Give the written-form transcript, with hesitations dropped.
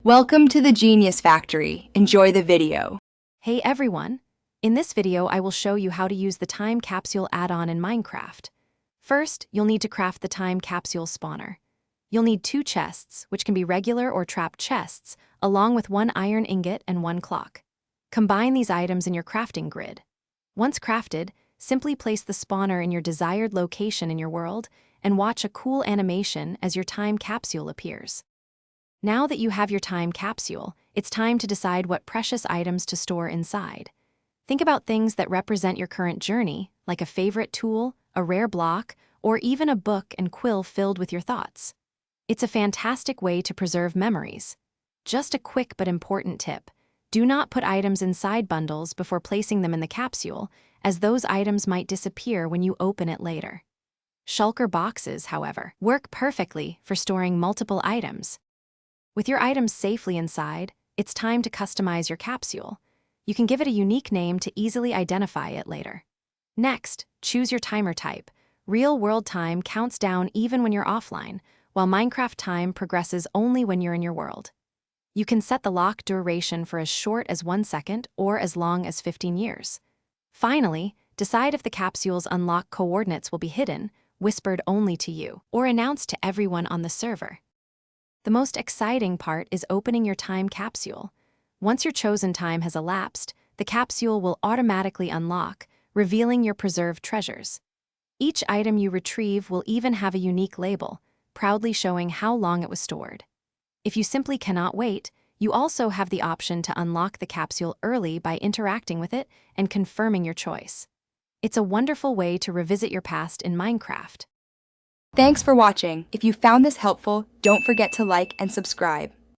Welcome to the Genius Factory. Enjoy the video. Hey everyone! In this video, I will show you how to use the Time Capsule add-on in Minecraft. First, you'll need to craft the Time Capsule spawner. You'll need 2 chests, which can be regular or trapped chests, along with 1 iron ingot and 1 clock. Combine these items in your crafting grid. Once crafted, simply place the spawner in your desired location in your world and watch a cool animation as your Time Capsule appears. Now that you have your Time Capsule, it's time to decide what precious items to store inside. Think about things that represent your current journey, like a favorite tool, a rare block, or even a book and quill filled with your thoughts. It's a fantastic way to preserve memories. Just a quick but important tip: do not put items inside bundles before placing them in the capsule, as those items might disappear when you open it later. Shulker boxes, however, work perfectly for storing multiple items. With your items safely inside, it's time to customize your capsule. You can give it a unique name to easily identify it later. Next, choose your timer type. Real-world time counts down even when you're offline, while Minecraft time progresses only when you're in your world. You can set the lock duration for as short as 1 second or as long as 15 years. Finally, decide if the capsule's unlock coordinates will be hidden, whispered only to you, or announced to everyone on the server. The most exciting part is opening your Time Capsule. Once your chosen time has elapsed, the capsule will automatically unlock, revealing your preserved treasures. Each item you retrieve will even have a unique label, proudly showing how long it was stored. If you simply cannot wait, you also have the option to unlock the capsule early by interacting with it and confirming your choice. It's a wonderful way to revisit your past in Minecraft. Thanks for watching. If you found this helpful, don't forget to like and subscribe.